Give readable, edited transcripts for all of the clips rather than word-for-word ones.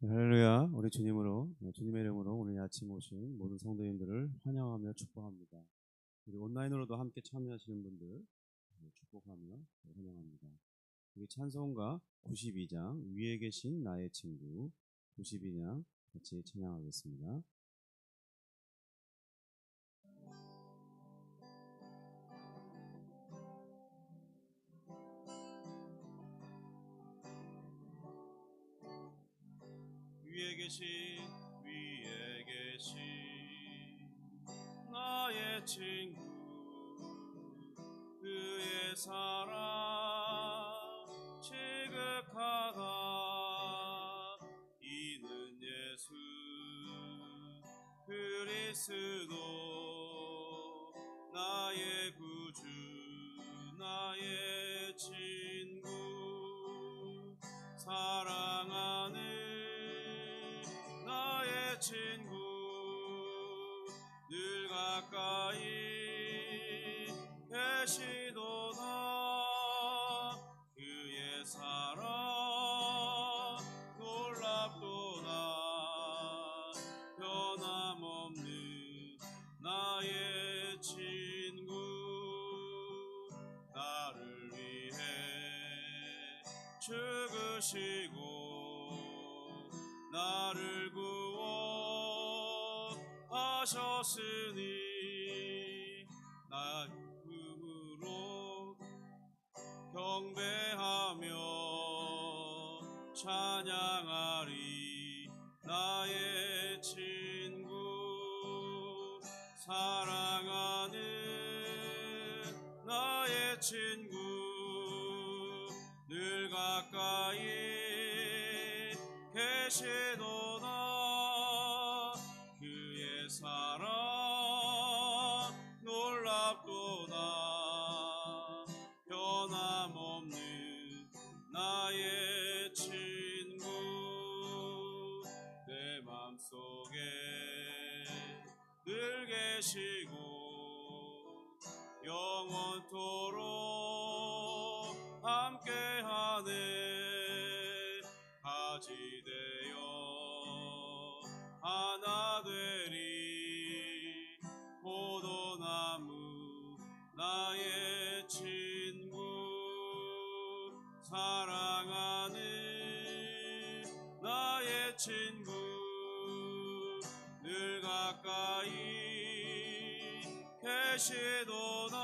할렐루야. 우리 주님의 이름으로 오늘 아침 오신 모든 성도님들을 환영하며 축복합니다. 우리 온라인으로도 함께 참여하시는 분들 축복하며 환영합니다. 우리 찬송가 92장 위에 계신 나의 친구 92장 같이 찬양하겠습니다. 위에 계신 나의 친구 그의 사랑 지극하다 이는 예수 그리스도 나의 구주 나의 친구 사랑하는 나의 친구 늘 가까이 계시도다 그의 사랑 놀랍도다 변함없는 나의 친구 나를 위해 죽으시고 나를 구원하셨으니 나 음으로 경배하며 찬양하리 나의 친구 사랑하는 나의 친구 늘 가까이 계시도다 그의 사랑 놀랍도다 변함없는 나의 친구 내 맘속에 늘 계시고 영원토록 함께하네 가지 되어 하나 되리 포도나무 나의 친구 사랑하는 나의 친구 늘 가까이 계시도다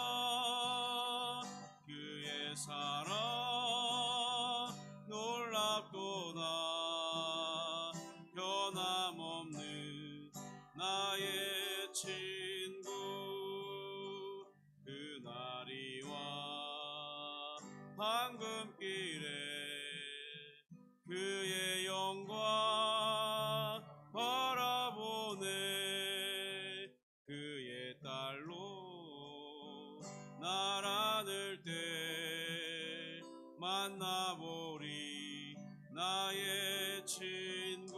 그의 사랑 놀랍도다 변함없는 나의 친구 그날이와 황금길에 그의 영광 바라보네 그의 딸로 날 안을 때 만나보리 나의 친구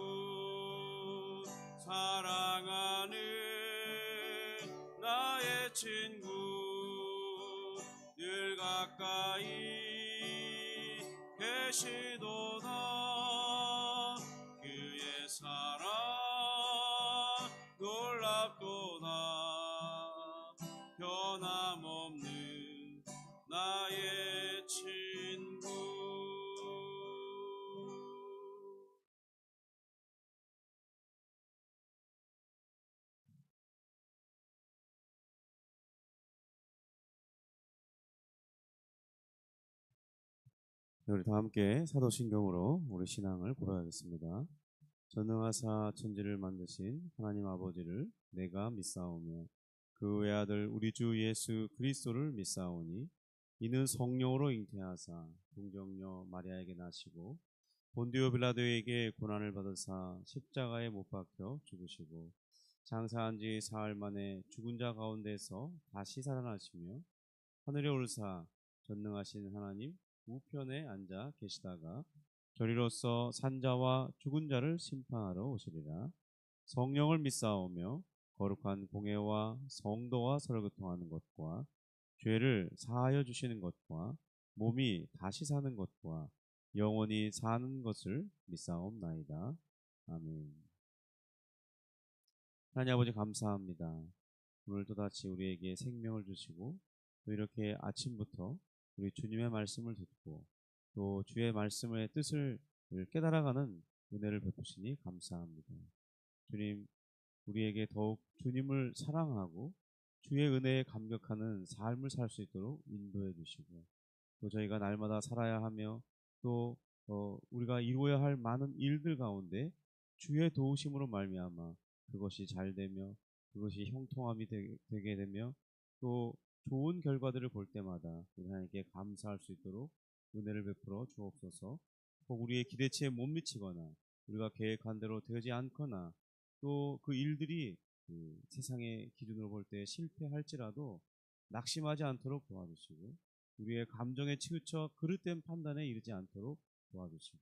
사랑하는 나의 친구 늘 가까이 계시도다 그의 사랑 놀랍도다 변함없는 나의 친구 우리 다 함께 사도신경으로 우리 신앙을 고백하겠습니다. 전능하사 천지를 만드신 하나님 아버지를 내가 믿사오며 그 외아들 우리 주 예수 그리스도를 믿사오니 이는 성령으로 잉태하사 동정녀 마리아에게 나시고 본디오 빌라도에게 고난을 받으사 십자가에 못 박혀 죽으시고 장사한 지 사흘 만에 죽은 자 가운데서 다시 살아나시며 하늘에 올사 전능하신 하나님 우편에 앉아 계시다가 저리로서 산자와 죽은 자를 심판하러 오시리라. 성령을 믿사오며 거룩한 공회와 성도와 설교통하는 것과 죄를 사하여 주시는 것과 몸이 다시 사는 것과 영원히 사는 것을 믿사옵나이다. 아멘. 하나님 아버지 감사합니다. 오늘 또다시 우리에게 생명을 주시고 또 이렇게 아침부터 우리 주님의 말씀을 듣고 또 주의 말씀의 뜻을 깨달아가는 은혜를 베푸시니 감사합니다. 주님, 우리에게 더욱 주님을 사랑하고 주의 은혜에 감격하는 삶을 살 수 있도록 인도해 주시고 또 저희가 날마다 살아야 하며 또 우리가 이루어야 할 많은 일들 가운데 주의 도우심으로 말미암아 그것이 잘 되며 그것이 형통함이 되게 되며 또 좋은 결과들을 볼 때마다 우리 하나님께 감사할 수 있도록 은혜를 베풀어 주옵소서. 혹 우리의 기대치에 못 미치거나 우리가 계획한 대로 되지 않거나 또 그 일들이 그 세상의 기준으로 볼 때 실패할지라도 낙심하지 않도록 도와주시고 우리의 감정에 치우쳐 그릇된 판단에 이르지 않도록 도와주시고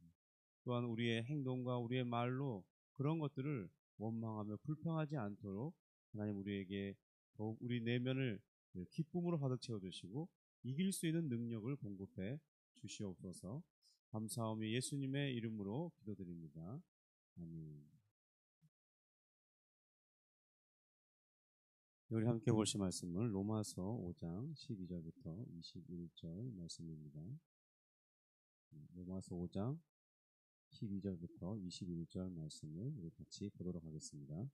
또한 우리의 행동과 우리의 말로 그런 것들을 원망하며 불평하지 않도록 하나님 우리에게 더욱 우리 내면을 기쁨으로 가득 채워주시고 이길 수 있는 능력을 공급해 주시옵소서. 감사하며 예수님의 이름으로 기도드립니다. 아멘. 우리 함께 보실 말씀은 로마서 5장 12절부터 21절 말씀입니다. 로마서 5장 12절부터 21절 말씀을 우리 같이 보도록 하겠습니다.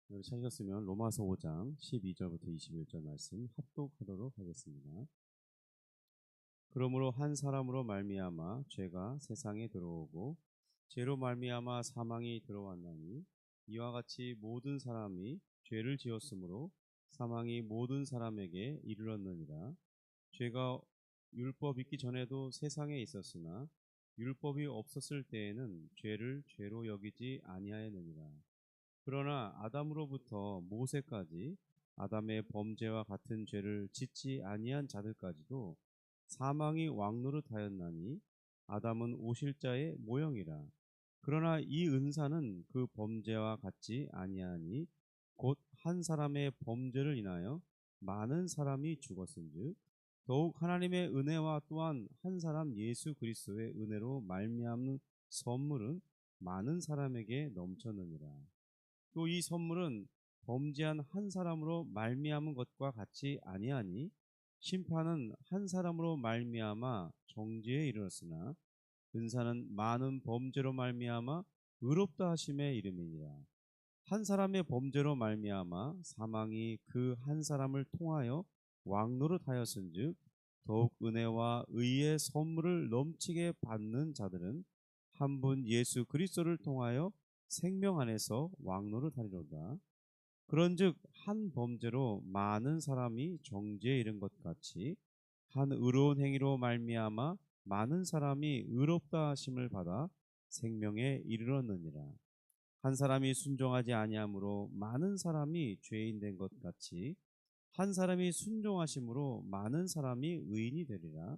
우리 찾으셨으면 로마서 5장 12절부터 21절 말씀 합독하도록 하겠습니다. 그러므로 한 사람으로 말미암아 죄가 세상에 들어오고 죄로 말미암아 사망이 들어왔나니 이와 같이 모든 사람이 죄를 지었으므로 사망이 모든 사람에게 이르렀느니라. 죄가 율법 있기 전에도 세상에 있었으나 율법이 없었을 때에는 죄를 죄로 여기지 아니하였느니라. 그러나 아담으로부터 모세까지 아담의 범죄와 같은 죄를 짓지 아니한 자들까지도 사망이 왕노릇하였나니 아담은 오실 자의 모형이라. 그러나 이 은사는 그 범죄와 같지 아니하니 곧 한 사람의 범죄를 인하여 많은 사람이 죽었은즉 더욱 하나님의 은혜와 또한 한 사람 예수 그리스도의 은혜로 말미암는 선물은 많은 사람에게 넘쳤느니라. 또 이 선물은 범죄한 한 사람으로 말미암은 것과 같지 아니하니 심판은 한 사람으로 말미암아 정죄에 이르렀으나 은사는 많은 범죄로 말미암아 의롭다 하심에 이름이니라. 한 사람의 범죄로 말미암아 사망이 그 한 사람을 통하여 왕노릇하였은즉 더욱 은혜와 의의 선물을 넘치게 받는 자들은 한 분 예수 그리스도를 통하여 생명 안에서 왕노릇하리로다. 그런즉 한 범죄로 많은 사람이 정죄에 이른 것 같이 한 의로운 행위로 말미암아 많은 사람이 의롭다 하심을 받아 생명에 이르렀느니라. 한 사람이 순종하지 아니함으로 많은 사람이 죄인 된 것 같이 한 사람이 순종하심으로 많은 사람이 의인이 되리라.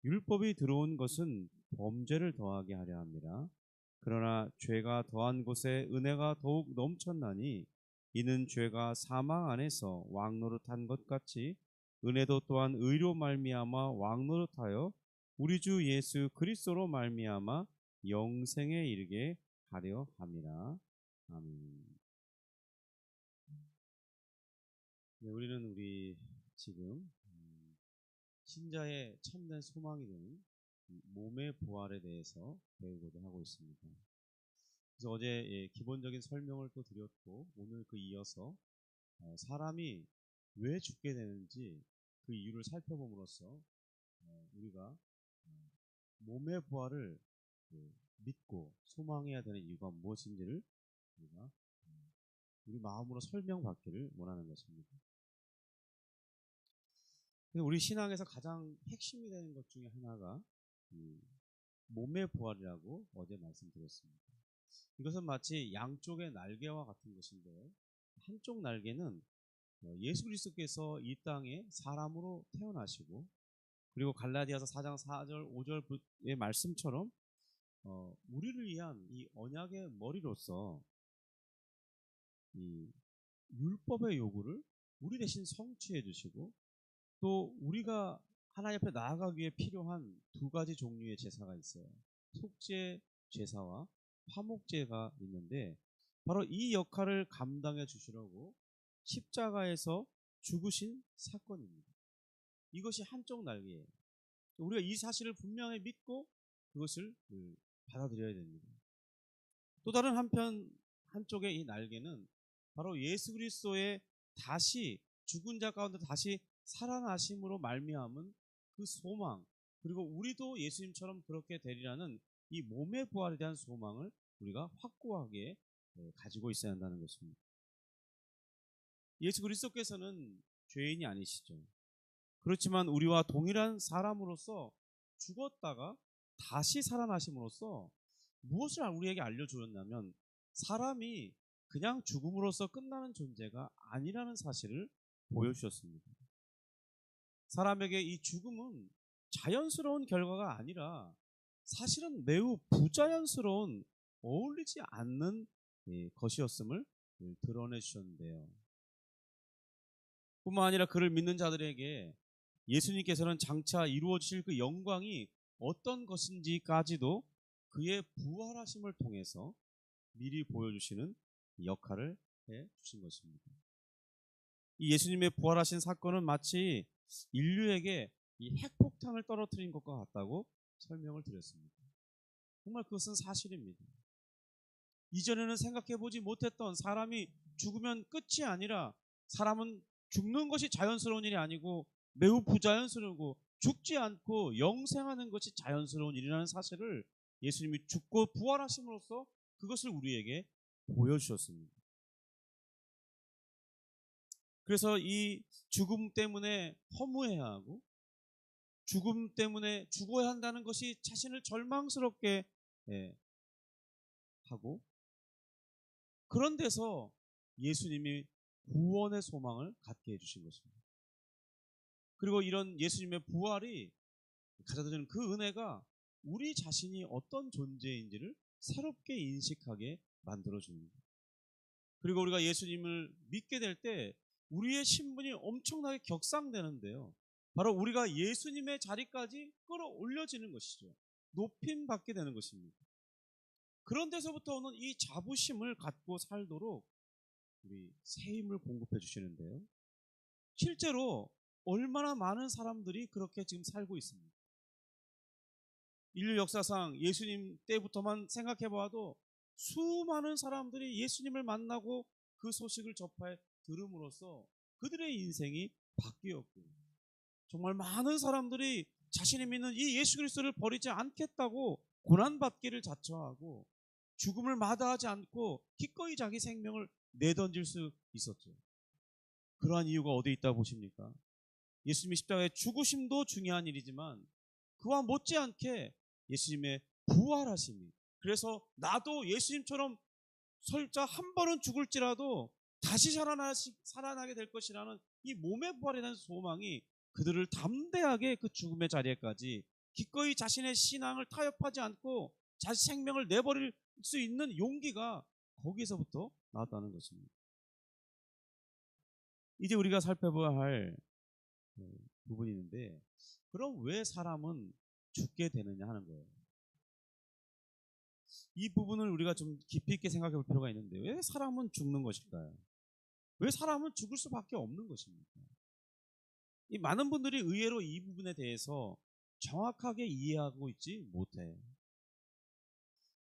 율법이 들어온 것은 범죄를 더하게 하려 함이라. 그러나 죄가 더한 곳에 은혜가 더욱 넘쳤나니 이는 죄가 사망 안에서 왕노릇한 것 같이 은혜도 또한 의로 말미암아 왕노릇하여 우리 주 예수 그리스도로 말미암아 영생에 이르게 하려 함이라. 아멘. 네, 우리는 우리 지금 신자의 참된 소망이 되는 몸의 부활에 대해서 배우고자 하고 있습니다. 그래서 어제 기본적인 설명을 또 드렸고 오늘 그 이어서 사람이 왜 죽게 되는지 그 이유를 살펴봄으로써 우리가 몸의 부활을 믿고 소망해야 되는 이유가 무엇인지를 우리가 우리 마음으로 설명받기를 원하는 것입니다. 우리 신앙에서 가장 핵심이 되는 것 중에 하나가 몸의 부활이라고 어제 말씀드렸습니다. 이것은 마치 양쪽의 날개와 같은 것인데 한쪽 날개는 예수 그리스도께서 이 땅에 사람으로 태어나시고 그리고 갈라디아서 4장 4절 5절의 말씀처럼 우리를 위한 이 언약의 머리로서 이 율법의 요구를 우리 대신 성취해 주시고 또 우리가 하나님 앞에 나아가기 위해 필요한 두 가지 종류의 제사가 있어요. 속죄 제사와 화목제가 있는데 바로 이 역할을 감당해 주시려고 십자가에서 죽으신 사건입니다. 이것이 한쪽 날개예요. 우리가 이 사실을 분명히 믿고 그것을 받아들여야 됩니다. 또 다른 한쪽의 이 날개는 바로 예수 그리스도의 다시 죽은 자 가운데 다시 살아나심으로 말미암은 그 소망, 그리고 우리도 예수님처럼 그렇게 되리라는 이 몸의 부활에 대한 소망을 우리가 확고하게 가지고 있어야 한다는 것입니다. 예수 그리스도께서는 죄인이 아니시죠. 그렇지만 우리와 동일한 사람으로서 죽었다가 다시 살아나심으로써 무엇을 우리에게 알려주었냐면 사람이 그냥 죽음으로써 끝나는 존재가 아니라는 사실을 보여주셨습니다. 사람에게 이 죽음은 자연스러운 결과가 아니라 사실은 매우 부자연스러운 어울리지 않는 것이었음을 드러내 주셨는데요. 뿐만 아니라 그를 믿는 자들에게 예수님께서는 장차 이루어 주실 그 영광이 어떤 것인지까지도 그의 부활하심을 통해서 미리 보여주시는 역할을 해 주신 것입니다. 이 예수님의 부활하신 사건은 마치 인류에게 이 핵폭탄을 떨어뜨린 것과 같다고 설명을 드렸습니다. 정말 그것은 사실입니다. 이전에는 생각해 보지 못했던 사람이 죽으면 끝이 아니라 사람은 죽는 것이 자연스러운 일이 아니고 매우 부자연스러우고 죽지 않고 영생하는 것이 자연스러운 일이라는 사실을 예수님이 죽고 부활하심으로써 그것을 우리에게 보여주셨습니다. 그래서 이 죽음 때문에 허무해야 하고 죽음 때문에 죽어야 한다는 것이 자신을 절망스럽게 하고 그런 데서 예수님이 구원의 소망을 갖게 해주신 것입니다. 그리고 이런 예수님의 부활이 가져다주는 그 은혜가 우리 자신이 어떤 존재인지를 새롭게 인식하게 만들어줍니다. 그리고 우리가 예수님을 믿게 될 때 우리의 신분이 엄청나게 격상되는데요. 바로 우리가 예수님의 자리까지 끌어올려지는 것이죠. 높임 받게 되는 것입니다. 그런 데서부터 오는 이 자부심을 갖고 살도록 우리 새 힘을 공급해 주시는데요. 실제로 얼마나 많은 사람들이 그렇게 지금 살고 있습니다. 인류 역사상 예수님 때부터만 생각해 봐도 수많은 사람들이 예수님을 만나고 그 소식을 접해 들음으로써 그들의 인생이 바뀌었고 정말 많은 사람들이 자신이 믿는 이 예수 그리스도를 버리지 않겠다고 고난받기를 자처하고 죽음을 마다하지 않고 기꺼이 자기 생명을 내던질 수 있었죠. 그러한 이유가 어디에 있다 보십니까? 예수님의 십자가의 죽으심도 중요한 일이지만 그와 못지않게 예수님의 부활하심이, 그래서 나도 예수님처럼 설자 한 번은 죽을지라도 다시 살아나게 될 것이라는 이 몸의 부활에 대한 소망이 그들을 담대하게 그 죽음의 자리에까지 기꺼이 자신의 신앙을 타협하지 않고 자신 생명을 내버릴 수 있는 용기가 거기서부터 나왔다는 것입니다. 이제 우리가 살펴봐야 할 부분이 있는데, 그럼 왜 사람은 죽게 되느냐 하는 거예요. 이 부분을 우리가 좀 깊이 있게 생각해 볼 필요가 있는데, 왜 사람은 죽는 것일까요? 왜 사람은 죽을 수밖에 없는 것입니까? 이 많은 분들이 의외로 이 부분에 대해서 정확하게 이해하고 있지 못해요.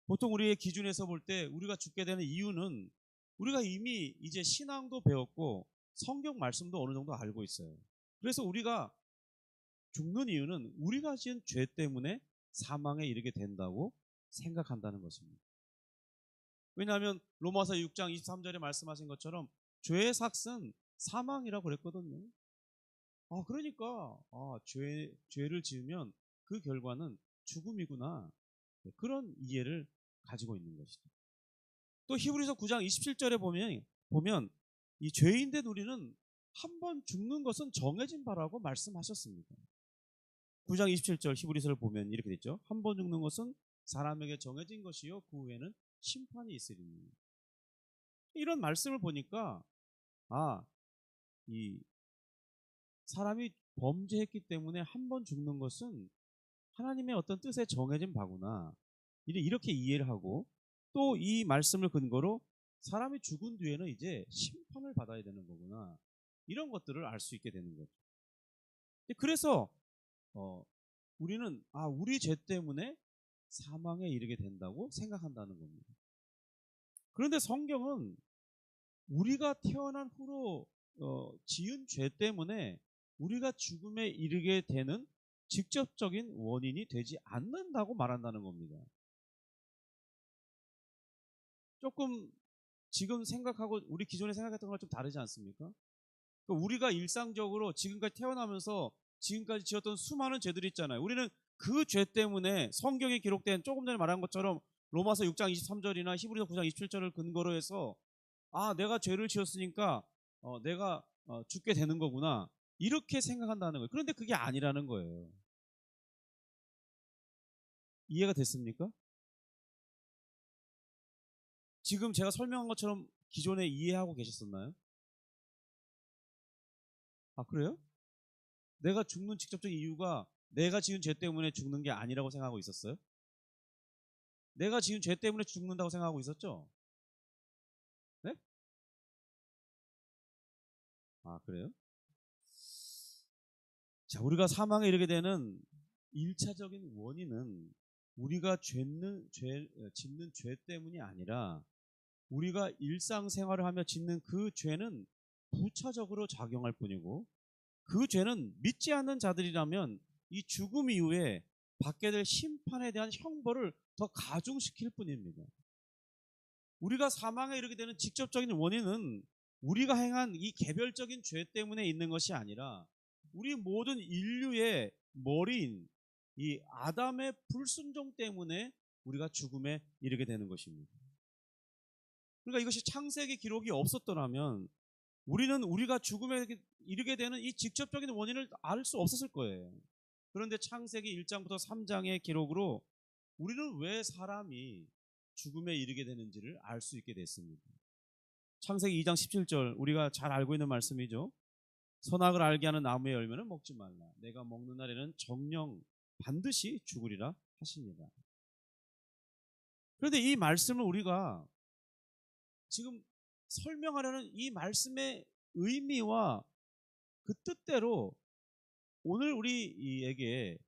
보통 우리의 기준에서 볼 때 우리가 죽게 되는 이유는 우리가 이미 이제 신앙도 배웠고 성경 말씀도 어느 정도 알고 있어요. 그래서 우리가 죽는 이유는 우리가 지은 죄 때문에 사망에 이르게 된다고 생각한다는 것입니다. 왜냐하면 로마서 6장 23절에 말씀하신 것처럼 죄의 삭은 사망이라고 그랬거든요. 그러니까 죄를 지으면 그 결과는 죽음이구나, 그런 이해를 가지고 있는 것이죠. 또 히브리서 9장 27절에 보면 이 죄인된 우리는 한 번 죽는 것은 정해진 바라고 말씀하셨습니다. 9장 27절 히브리서를 보면 이렇게 됐죠. 한 번 죽는 것은 사람에게 정해진 것이요 그 후에는 심판이 있으리니. 이런 말씀을 보니까 이 사람이 범죄했기 때문에 한 번 죽는 것은 하나님의 어떤 뜻에 정해진 바구나, 이렇게 이해를 하고, 또 이 말씀을 근거로 사람이 죽은 뒤에는 이제 심판을 받아야 되는 거구나, 이런 것들을 알 수 있게 되는 거죠. 그래서 우리는 우리 죄 때문에 사망에 이르게 된다고 생각한다는 겁니다. 그런데 성경은 우리가 태어난 후로 지은 죄 때문에 우리가 죽음에 이르게 되는 직접적인 원인이 되지 않는다고 말한다는 겁니다. 조금 지금 생각하고 우리 기존에 생각했던 거랑 좀 다르지 않습니까? 그러니까 우리가 일상적으로 지금까지 태어나면서 지금까지 지었던 수많은 죄들이 있잖아요. 우리는 그 죄 때문에 성경에 기록된, 조금 전에 말한 것처럼 로마서 6장 23절이나 히브리서 9장 27절을 근거로 해서 내가 죄를 지었으니까 내가 죽게 되는 거구나, 이렇게 생각한다는 거예요. 그런데 그게 아니라는 거예요. 이해가 됐습니까? 지금 제가 설명한 것처럼 기존에 이해하고 계셨었나요? 그래요? 내가 죽는 직접적인 이유가 내가 지은 죄 때문에 죽는 게 아니라고 생각하고 있었어요? 내가 지은 죄 때문에 죽는다고 생각하고 있었죠? 네? 그래요? 자, 우리가 사망에 이르게 되는 1차적인 원인은 우리가 짓는 죄 때문이 아니라 우리가 일상생활을 하며 짓는 그 죄는 부차적으로 작용할 뿐이고, 그 죄는 믿지 않는 자들이라면 이 죽음 이후에 받게 될 심판에 대한 형벌을 더 가중시킬 뿐입니다. 우리가 사망에 이르게 되는 직접적인 원인은 우리가 행한 이 개별적인 죄 때문에 있는 것이 아니라 우리 모든 인류의 머리인 이 아담의 불순종 때문에 우리가 죽음에 이르게 되는 것입니다. 그러니까 이것이 창세기 기록이 없었더라면 우리는 우리가 죽음에 이르게 되는 이 직접적인 원인을 알 수 없었을 거예요. 그런데 창세기 1장부터 3장의 기록으로 우리는 왜 사람이 죽음에 이르게 되는지를 알 수 있게 됐습니다. 창세기 2장 17절, 우리가 잘 알고 있는 말씀이죠. 선악을 알게 하는 나무의 열매는 먹지 말라. 내가 먹는 날에는 정녕 반드시 죽으리라 하십니다. 그런데 이 말씀을 우리가 지금 설명하려는 이 말씀의 의미와 그 뜻대로 오늘 우리에게,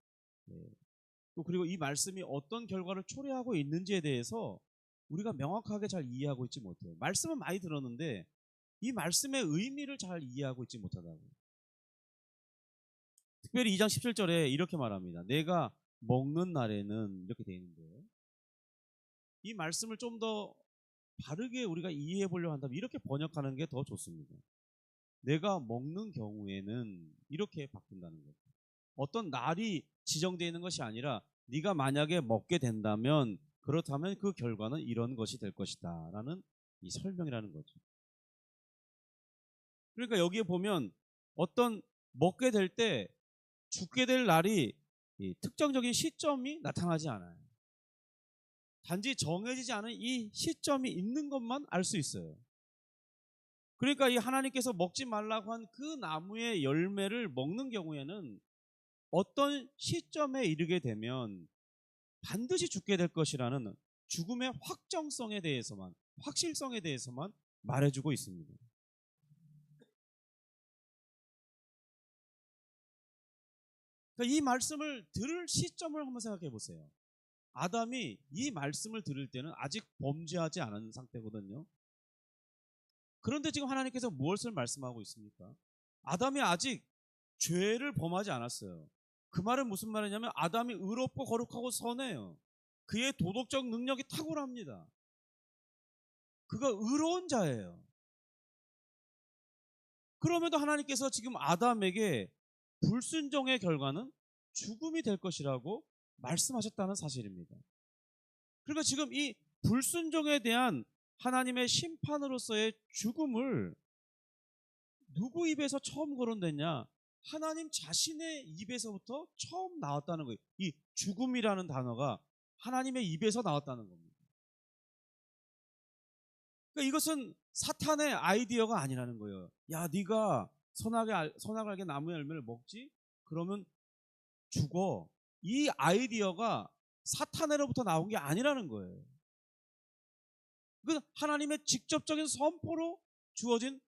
또 그리고 이 말씀이 어떤 결과를 초래하고 있는지에 대해서 우리가 명확하게 잘 이해하고 있지 못해요. 말씀은 많이 들었는데 이 말씀의 의미를 잘 이해하고 있지 못하다고. 특별히 2장 17절에 이렇게 말합니다. 내가 먹는 날에는, 이렇게 되어 있는데, 이 말씀을 좀 더 바르게 우리가 이해해 보려고 한다면 이렇게 번역하는 게 더 좋습니다. 내가 먹는 경우에는, 이렇게 바꾼다는 거죠. 어떤 날이 지정되어 있는 것이 아니라 네가 만약에 먹게 된다면, 그렇다면 그 결과는 이런 것이 될 것이다 라는 이 설명이라는 거죠. 그러니까 여기에 보면 어떤 먹게 될 때 죽게 될 날이 특정적인 시점이 나타나지 않아요. 단지 정해지지 않은 이 시점이 있는 것만 알 수 있어요. 그러니까 이 하나님께서 먹지 말라고 한 그 나무의 열매를 먹는 경우에는 어떤 시점에 이르게 되면 반드시 죽게 될 것이라는 죽음의 확정성에 대해서만, 확실성에 대해서만 말해주고 있습니다. 그러니까 이 말씀을 들을 시점을 한번 생각해 보세요. 아담이 이 말씀을 들을 때는 아직 범죄하지 않은 상태거든요. 그런데 지금 하나님께서 무엇을 말씀하고 있습니까? 아담이 아직 죄를 범하지 않았어요. 그 말은 무슨 말이냐면 아담이 의롭고 거룩하고 선해요. 그의 도덕적 능력이 탁월합니다. 그가 의로운 자예요. 그럼에도 하나님께서 지금 아담에게 불순종의 결과는 죽음이 될 것이라고 말씀하셨다는 사실입니다. 그러니까 지금 이 불순종에 대한 하나님의 심판으로서의 죽음을 누구 입에서 처음 거론됐냐? 하나님 자신의 입에서부터 처음 나왔다는 거예요. 이 죽음이라는 단어가 하나님의 입에서 나왔다는 겁니다. 그러니까 이것은 사탄의 아이디어가 아니라는 거예요. 야, 네가 선악을 알게 나무의 열매를 먹지? 그러면 죽어. 이 아이디어가 사탄으로부터 나온 게 아니라는 거예요. 그 하나님의 직접적인 선포로 주어진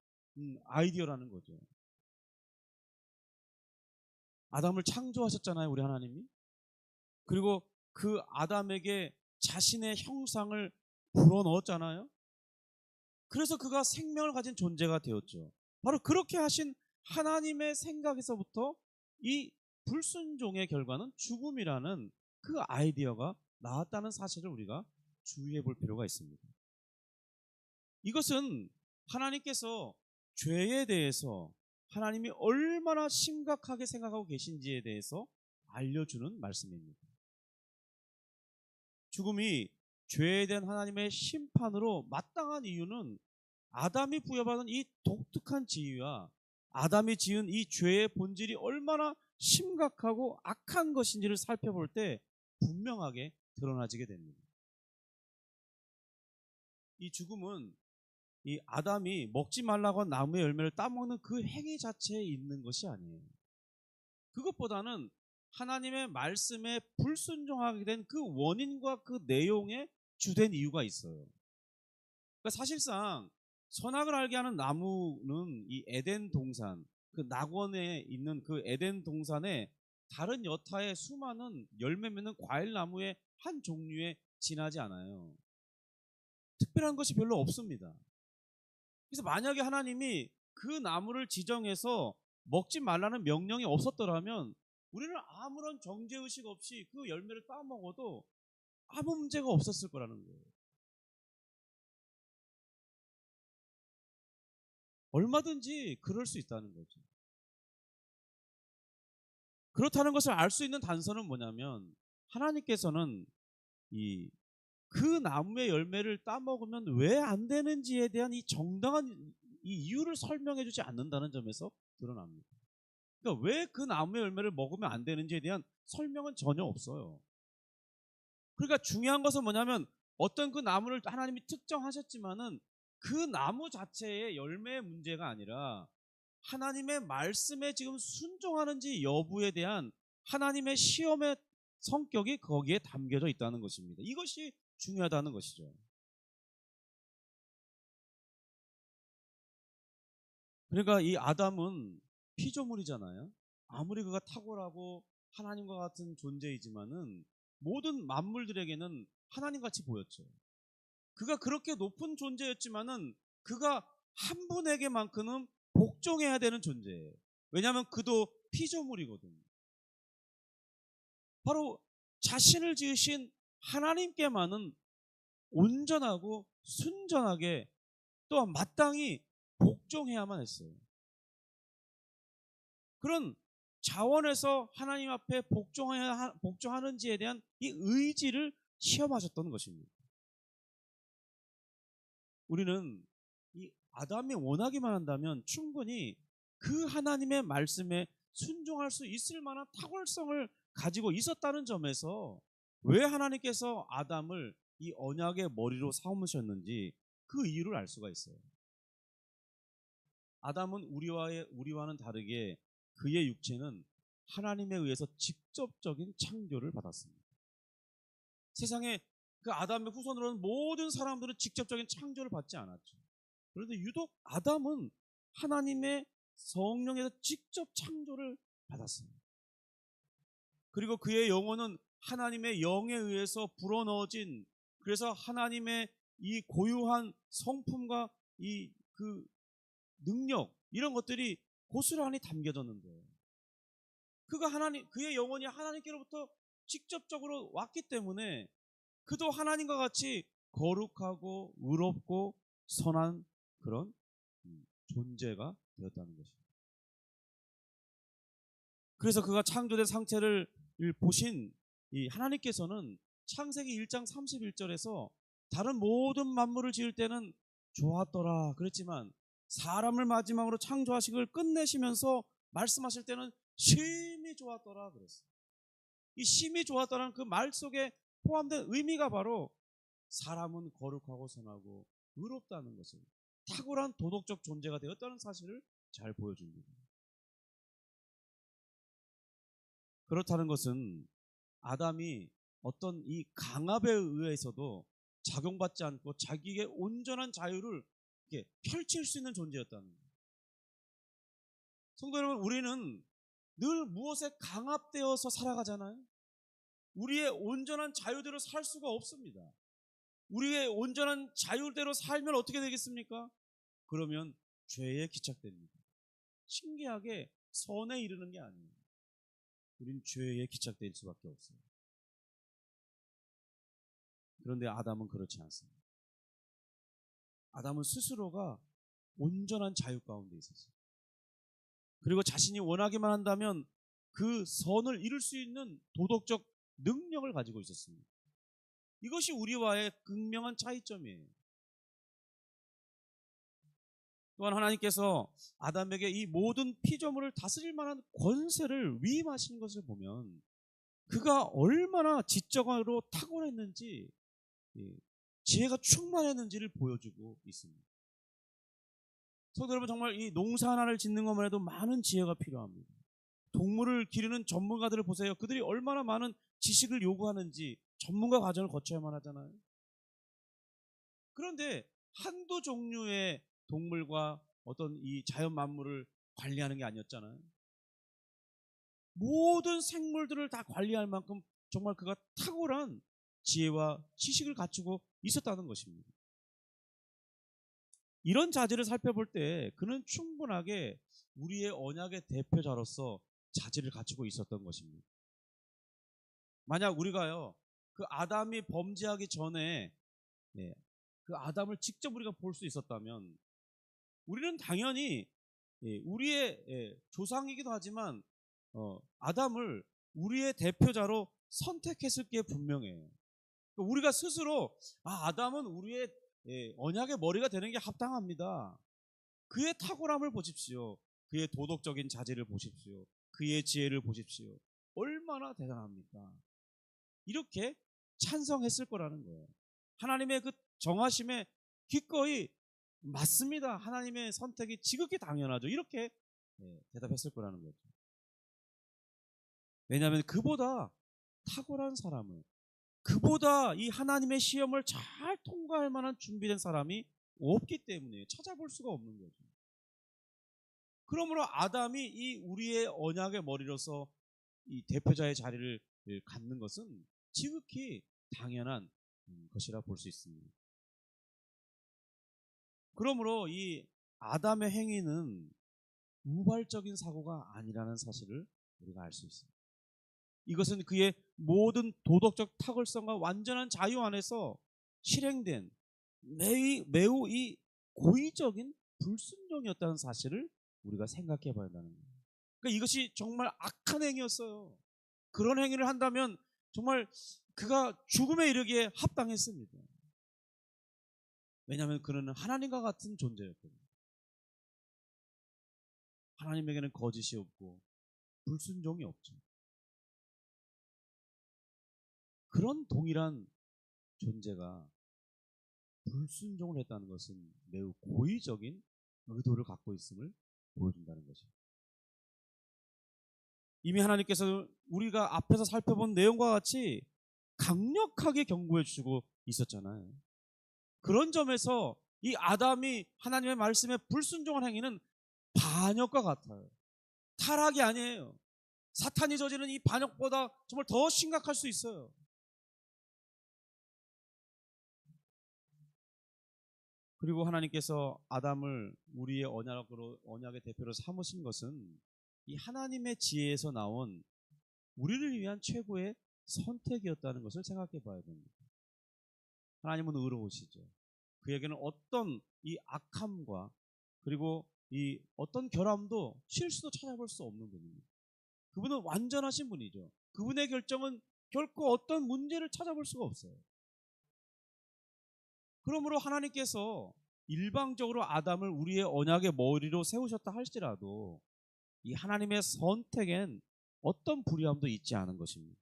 아이디어라는 거죠. 아담을 창조하셨잖아요, 우리 하나님이. 그리고 그 아담에게 자신의 형상을 불어넣었잖아요. 그래서 그가 생명을 가진 존재가 되었죠. 바로 그렇게 하신 하나님의 생각에서부터 이 불순종의 결과는 죽음이라는 그 아이디어가 나왔다는 사실을 우리가 주의해 볼 필요가 있습니다. 이것은 하나님께서 죄에 대해서 하나님이 얼마나 심각하게 생각하고 계신지에 대해서 알려주는 말씀입니다. 죽음이 죄에 대한 하나님의 심판으로 마땅한 이유는 아담이 부여받은 이 독특한 지위와 아담이 지은 이 죄의 본질이 얼마나 심각하고 악한 것인지를 살펴볼 때 분명하게 드러나지게 됩니다. 이 죽음은 이 아담이 먹지 말라고 한 나무의 열매를 따먹는 그 행위 자체에 있는 것이 아니에요. 그것보다는 하나님의 말씀에 불순종하게 된 그 원인과 그 내용에 주된 이유가 있어요. 그러니까 사실상 선악을 알게 하는 나무는 이 에덴 동산, 그 낙원에 있는 그 에덴 동산에 다른 여타의 수많은 열매 맺는 과일 나무의 한 종류에 지나지 않아요. 특별한 것이 별로 없습니다. 그래서 만약에 하나님이 그 나무를 지정해서 먹지 말라는 명령이 없었더라면 우리는 아무런 정죄의식 없이 그 열매를 따먹어도 아무 문제가 없었을 거라는 거예요. 얼마든지 그럴 수 있다는 거죠. 그렇다는 것을 알 수 있는 단서는 뭐냐면 하나님께서는 그 나무의 열매를 따먹으면 왜 안 되는지에 대한 이 정당한 이 이유를 설명해 주지 않는다는 점에서 드러납니다. 그러니까 왜 그 나무의 열매를 먹으면 안 되는지에 대한 설명은 전혀 없어요. 그러니까 중요한 것은 뭐냐면 어떤 그 나무를 하나님이 특정하셨지만은 그 나무 자체의 열매의 문제가 아니라 하나님의 말씀에 지금 순종하는지 여부에 대한 하나님의 시험의 성격이 거기에 담겨져 있다는 것입니다. 이것이 중요하다는 것이죠. 그러니까 이 아담은 피조물이잖아요. 아무리 그가 탁월하고 하나님과 같은 존재이지만은 모든 만물들에게는 하나님같이 보였죠. 그가 그렇게 높은 존재였지만은 그가 한 분에게만큼은 복종해야 되는 존재예요. 왜냐하면 그도 피조물이거든요. 바로 자신을 지으신 하나님께만은 온전하고 순전하게 또한 마땅히 복종해야만 했어요. 그런 자원에서 하나님 앞에 복종하는지에 대한 이 의지를 시험하셨던 것입니다. 우리는 이 아담이 원하기만 한다면 충분히 그 하나님의 말씀에 순종할 수 있을 만한 탁월성을 가지고 있었다는 점에서 왜 하나님께서 아담을 이 언약의 머리로 삼으셨는지 그 이유를 알 수가 있어요. 아담은 우리와는 다르게 그의 육체는 하나님에 의해서 직접적인 창조를 받았습니다. 세상에 그 아담의 후손으로는 모든 사람들은 직접적인 창조를 받지 않았죠. 그런데 유독 아담은 하나님의 성령에서 직접 창조를 받았어요. 그리고 그의 영혼은 하나님의 영에 의해서 불어넣어진, 그래서 하나님의 이 고유한 성품과 이 그 능력 이런 것들이 고스란히 담겨졌는데 그의 영혼이 하나님께로부터 직접적으로 왔기 때문에 그도 하나님과 같이 거룩하고 의롭고 선한 그런 존재가 되었다는 것입니다. 그래서 그가 창조된 상태를 보신 이 하나님께서는 창세기 1장 31절에서 다른 모든 만물을 지을 때는 좋았더라 그랬지만 사람을 마지막으로 창조하신 걸 끝내시면서 말씀하실 때는 심히 좋았더라 그랬어요. 이 심히 좋았더라는 그 말 속에 포함된 의미가 바로 사람은 거룩하고 선하고 의롭다는 것을, 탁월한 도덕적 존재가 되었다는 사실을 잘 보여줍니다. 그렇다는 것은 아담이 어떤 이 강압에 의해서도 작용받지 않고 자기의 온전한 자유를 이렇게 펼칠 수 있는 존재였다는 거예요. 성도 여러분, 우리는 늘 무엇에 강압되어서 살아가잖아요. 우리의 온전한 자유대로 살 수가 없습니다. 우리의 온전한 자유대로 살면 어떻게 되겠습니까? 그러면 죄에 기착됩니다. 신기하게 선에 이르는 게 아니에요. 우린 죄에 기착될 수밖에 없어요. 그런데 아담은 그렇지 않습니다. 아담은 스스로가 온전한 자유 가운데 있었어요. 그리고 자신이 원하기만 한다면 그 선을 이룰 수 있는 도덕적 능력을 가지고 있었습니다. 이것이 우리와의 극명한 차이점이에요. 또한 하나님께서 아담에게 이 모든 피조물을 다스릴 만한 권세를 위임하신 것을 보면 그가 얼마나 지적으로 탁월했는지, 지혜가 충만했는지를 보여주고 있습니다. 성도 여러분, 정말 이 농사 하나를 짓는 것만 해도 많은 지혜가 필요합니다. 동물을 기르는 전문가들을 보세요. 그들이 얼마나 많은 지식을 요구하는지 전문가 과정을 거쳐야만 하잖아요. 그런데 한두 종류의 동물과 어떤 이 자연 만물을 관리하는 게 아니었잖아요. 모든 생물들을 다 관리할 만큼 정말 그가 탁월한 지혜와 지식을 갖추고 있었다는 것입니다. 이런 자질을 살펴볼 때 그는 충분하게 우리의 언약의 대표자로서 자질을 갖추고 있었던 것입니다. 만약 우리가요, 그 아담이 범죄하기 전에 그 아담을 직접 우리가 볼 수 있었다면 우리는 당연히 우리의 조상이기도 하지만 아담을 우리의 대표자로 선택했을 게 분명해요. 우리가 스스로 아담은 우리의 언약의 머리가 되는 게 합당합니다. 그의 탁월함을 보십시오. 그의 도덕적인 자질을 보십시오. 그의 지혜를 보십시오. 얼마나 대단합니까? 이렇게 찬성했을 거라는 거예요. 하나님의 그 정하심에 기꺼이 맞습니다. 하나님의 선택이 지극히 당연하죠. 이렇게 대답했을 거라는 거죠. 왜냐하면 그보다 탁월한 사람을, 그보다 이 하나님의 시험을 잘 통과할 만한 준비된 사람이 없기 때문에 찾아볼 수가 없는 거죠. 그러므로 아담이 이 우리의 언약의 머리로서 이 대표자의 자리를 갖는 것은 지극히 당연한 것이라 볼 수 있습니다. 그러므로 이 아담의 행위는 우발적인 사고가 아니라는 사실을 우리가 알 수 있습니다. 이것은 그의 모든 도덕적 탁월성과 완전한 자유 안에서 실행된 매우 이 고의적인 불순종이었다는 사실을 우리가 생각해 봐야 한다는 거예요. 그러니까 이것이 정말 악한 행위였어요. 그런 행위를 한다면 정말 그가 죽음에 이르기에 합당했습니다. 왜냐하면 그는 하나님과 같은 존재였거든요. 하나님에게는 거짓이 없고 불순종이 없죠. 그런 동일한 존재가 불순종을 했다는 것은 매우 고의적인 의도를 갖고 있음을 보여준다는 것입니다. 이미 하나님께서 우리가 앞에서 살펴본 내용과 같이 강력하게 경고해 주시고 있었잖아요. 그런 점에서 이 아담이 하나님의 말씀에 불순종한 행위는 반역과 같아요. 타락이 아니에요. 사탄이 저지른 이 반역보다 정말 더 심각할 수 있어요. 그리고 하나님께서 아담을 우리의 언약의 대표로 삼으신 것은 이 하나님의 지혜에서 나온 우리를 위한 최고의 선택이었다는 것을 생각해 봐야 됩니다. 하나님은 의로우시죠. 그에게는 어떤 이 악함과 그리고 이 어떤 결함도 실수도 찾아볼 수 없는 분입니다. 그분은 완전하신 분이죠. 그분의 결정은 결코 어떤 문제를 찾아볼 수가 없어요. 그러므로 하나님께서 일방적으로 아담을 우리의 언약의 머리로 세우셨다 할지라도 이 하나님의 선택엔 어떤 불의함도 있지 않은 것입니다.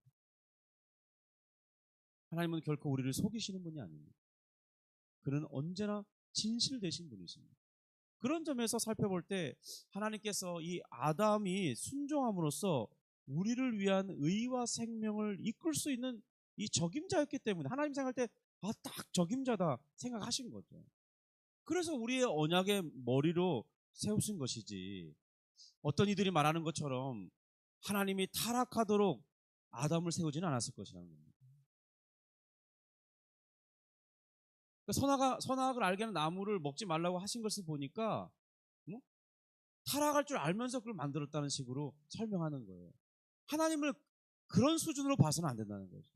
하나님은 결코 우리를 속이시는 분이 아닙니다. 그는 언제나 진실되신 분이십니다. 그런 점에서 살펴볼 때 하나님께서 이 아담이 순종함으로써 우리를 위한 의와 생명을 이끌 수 있는 이 적임자였기 때문에 하나님 생각할 때 딱 적임자다 생각하신 거죠. 그래서 우리의 언약의 머리로 세우신 것이지, 어떤 이들이 말하는 것처럼 하나님이 타락하도록 아담을 세우지는 않았을 것이라는 겁니다. 그러니까 선악을 알게 하는 나무를 먹지 말라고 하신 것을 보니까 타락할 줄 알면서 그걸 만들었다는 식으로 설명하는 거예요. 하나님을 그런 수준으로 봐서는 안 된다는 거죠.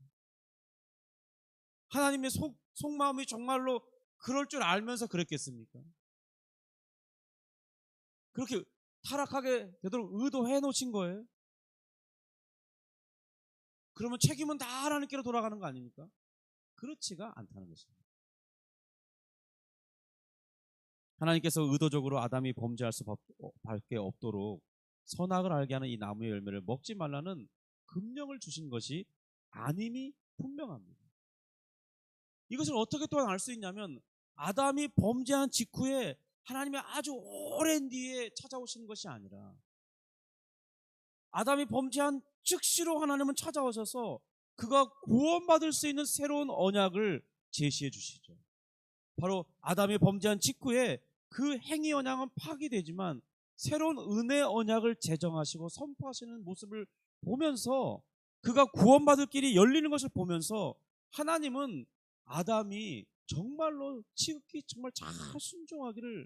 하나님의 속마음이 정말로 그럴 줄 알면서 그랬겠습니까? 그렇게 타락하게 되도록 의도해 놓으신 거예요. 그러면 책임은 다 하나님께로 돌아가는 거 아닙니까? 그렇지가 않다는 것입니다. 하나님께서 의도적으로 아담이 범죄할 수밖에 없도록 선악을 알게 하는 이 나무의 열매를 먹지 말라는 금령을 주신 것이 아님이 분명합니다. 이것을 어떻게 또한 알 수 있냐면, 아담이 범죄한 직후에 하나님이 아주 오랜 뒤에 찾아오시는 것이 아니라 아담이 범죄한 즉시로 하나님은 찾아오셔서 그가 구원받을 수 있는 새로운 언약을 제시해 주시죠. 바로 아담이 범죄한 직후에 그 행위 언약은 파기되지만 새로운 은혜 언약을 제정하시고 선포하시는 모습을 보면서, 그가 구원받을 길이 열리는 것을 보면서 하나님은 아담이 정말로 지극히 정말 잘 순종하기를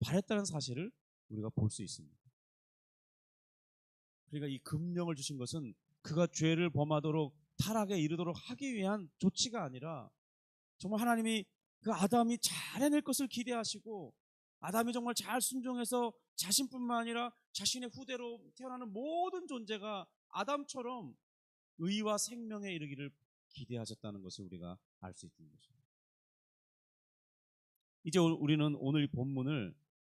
바랬다는 사실을 우리가 볼 수 있습니다. 그러니까 이 금령을 주신 것은 그가 죄를 범하도록 타락에 이르도록 하기 위한 조치가 아니라, 정말 하나님이 그 아담이 잘 해낼 것을 기대하시고 아담이 정말 잘 순종해서 자신뿐만 아니라 자신의 후대로 태어나는 모든 존재가 아담처럼 의와 생명에 이르기를 기대하셨다는 것을 우리가 알 수 있는 것입니다. 이제 우리는 오늘 본문을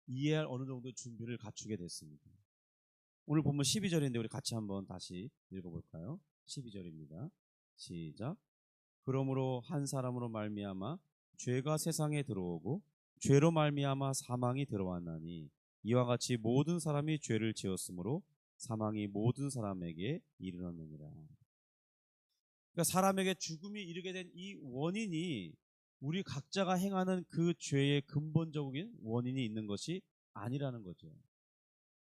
이해할 어느 정도 준비를 갖추게 됐습니다. 오늘 본문 12절인데 우리 같이 한번 다시 읽어볼까요? 12절입니다. 시작. 그러므로 한 사람으로 말미암아 죄가 세상에 들어오고 죄로 말미암아 사망이 들어왔나니 이와 같이 모든 사람이 죄를 지었으므로 사망이 모든 사람에게 이르렀느니라. 그러니까 사람에게 죽음이 이르게 된 이 원인이 우리 각자가 행하는 그 죄의 근본적인 원인이 있는 것이 아니라는 거죠.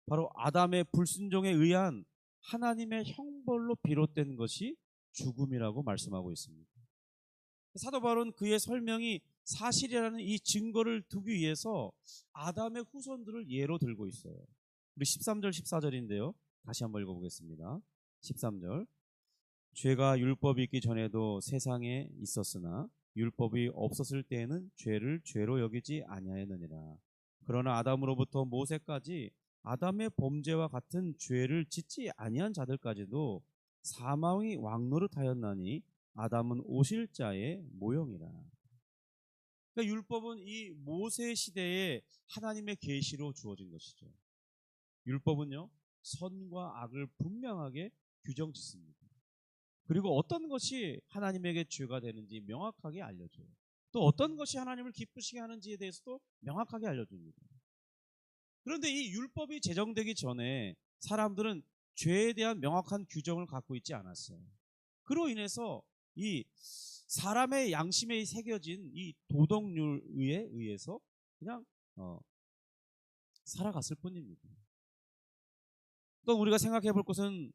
바로 아담의 불순종에 의한 하나님의 형벌로 비롯된 것이 죽음이라고 말씀하고 있습니다. 사도 바울은 그의 설명이 사실이라는 이 증거를 두기 위해서 아담의 후손들을 예로 들고 있어요. 우리 13절 14절인데요. 다시 한번 읽어보겠습니다. 13절. 죄가 율법이 있기 전에도 세상에 있었으나 율법이 없었을 때에는 죄를 죄로 여기지 아니하였느니라. 그러나 아담으로부터 모세까지 아담의 범죄와 같은 죄를 짓지 아니한 자들까지도 사망이 왕노릇하였나니 아담은 오실 자의 모형이라. 그러니까 율법은 이 모세 시대에 하나님의 계시로 주어진 것이죠. 율법은요, 선과 악을 분명하게 규정 짓습니다. 그리고 어떤 것이 하나님에게 죄가 되는지 명확하게 알려줘요. 또 어떤 것이 하나님을 기쁘시게 하는지에 대해서도 명확하게 알려줍니다. 그런데 이 율법이 제정되기 전에 사람들은 죄에 대한 명확한 규정을 갖고 있지 않았어요. 그로 인해서 이 사람의 양심에 새겨진 이 도덕률에 의해서 그냥 살아갔을 뿐입니다. 또 우리가 생각해 볼 것은,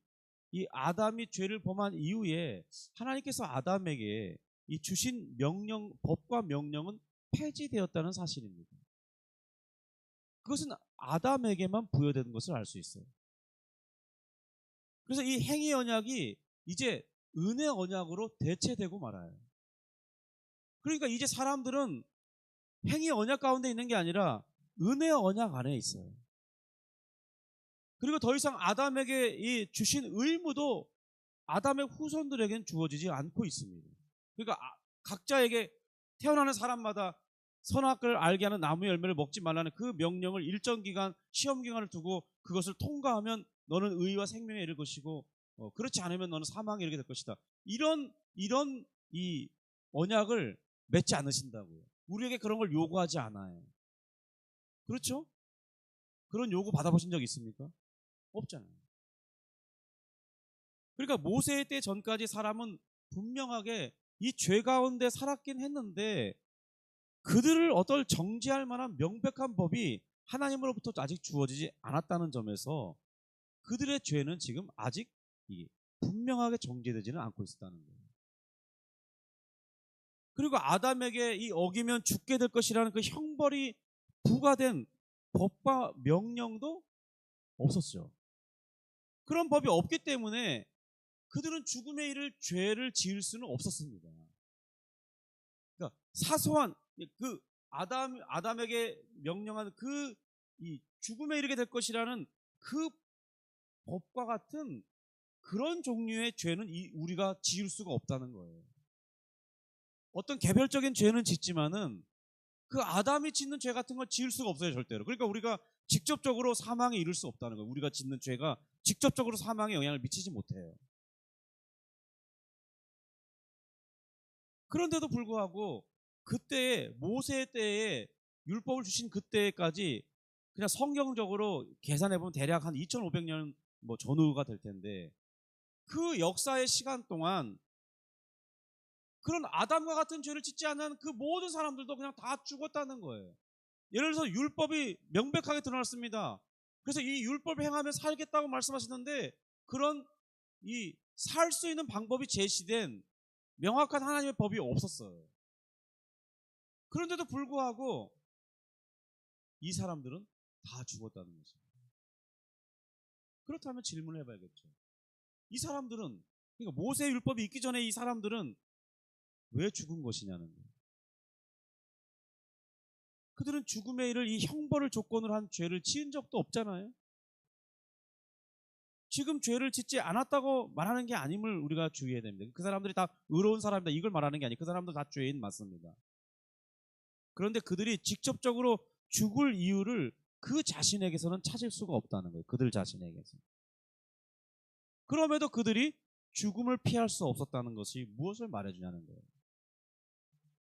이 아담이 죄를 범한 이후에 하나님께서 아담에게 이 주신 명령, 법과 명령은 폐지되었다는 사실입니다. 그것은 아담에게만 부여되는 것을 알 수 있어요. 그래서 이 행위 언약이 이제 은혜 언약으로 대체되고 말아요. 그러니까 이제 사람들은 행위 언약 가운데 있는 게 아니라 은혜 언약 안에 있어요. 그리고 더 이상 아담에게 이 주신 의무도 아담의 후손들에게는 주어지지 않고 있습니다. 그러니까 각자에게 태어나는 사람마다 선악을 알게 하는 나무의 열매를 먹지 말라는 그 명령을 일정 기간, 시험 기간을 두고 그것을 통과하면 너는 의와 생명에 이를 것이고 그렇지 않으면 너는 사망에 이르게 될 것이다. 이런 이 언약을 맺지 않으신다고요. 우리에게 그런 걸 요구하지 않아요. 그렇죠? 그런 요구 받아보신 적 있습니까? 없잖아요. 그러니까 모세 때 전까지 사람은 분명하게 이 죄 가운데 살았긴 했는데 그들을 어떨 정죄할 만한 명백한 법이 하나님으로부터 아직 주어지지 않았다는 점에서 그들의 죄는 지금 아직 분명하게 정죄되지는 않고 있었다는 거예요. 그리고 아담에게 이 어기면 죽게 될 것이라는 그 형벌이 부과된 법과 명령도 없었죠. 그런 법이 없기 때문에 그들은 죽음의 일을 죄를 지을 수는 없었습니다. 그러니까 사소한 그 아담에게 명령한 그 이 죽음에 이르게 될 것이라는 그 법과 같은 그런 종류의 죄는 우리가 지을 수가 없다는 거예요. 어떤 개별적인 죄는 짓지만은 그 아담이 짓는 죄 같은 걸 지을 수가 없어요, 절대로. 그러니까 우리가 직접적으로 사망에 이를 수 없다는 거예요. 우리가 짓는 죄가 직접적으로 사망에 영향을 미치지 못해요. 그런데도 불구하고 그때에 모세 때에 율법을 주신 그때까지 그냥 성경적으로 계산해 보면 대략 한 2500년 뭐 전후가 될 텐데 그 역사의 시간 동안 그런 아담과 같은 죄를 짓지 않는 그 모든 사람들도 그냥 다 죽었다는 거예요. 예를 들어서 율법이 명백하게 드러났습니다. 그래서 이 율법을 행하면 살겠다고 말씀하시는데 그런 이 살 수 있는 방법이 제시된 명확한 하나님의 법이 없었어요. 그런데도 불구하고 이 사람들은 다 죽었다는 거죠. 그렇다면 질문을 해봐야겠죠. 이 사람들은, 그러니까 모세 율법이 있기 전에 이 사람들은 왜 죽은 것이냐는 거예요. 그들은 죽음의 일을 이 형벌을 조건으로 한 죄를 지은 적도 없잖아요. 지금 죄를 짓지 않았다고 말하는 게 아님을 우리가 주의해야 됩니다. 그 사람들이 다 의로운 사람이다 이걸 말하는 게 아니고 그 사람도 다 죄인 맞습니다. 그런데 그들이 직접적으로 죽을 이유를 그 자신에게서는 찾을 수가 없다는 거예요. 그들 자신에게서. 그럼에도 그들이 죽음을 피할 수 없었다는 것이 무엇을 말해주냐는 거예요.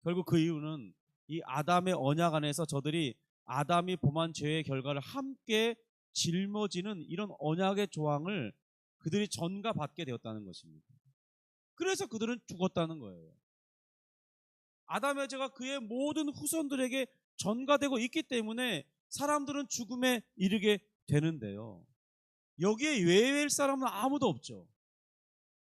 결국 그 이유는 이 아담의 언약 안에서 저들이 아담이 범한 죄의 결과를 함께 짊어지는 이런 언약의 조항을 그들이 전가받게 되었다는 것입니다. 그래서 그들은 죽었다는 거예요. 아담의 죄가 그의 모든 후손들에게 전가되고 있기 때문에 사람들은 죽음에 이르게 되는데요. 여기에 예외일 사람은 아무도 없죠.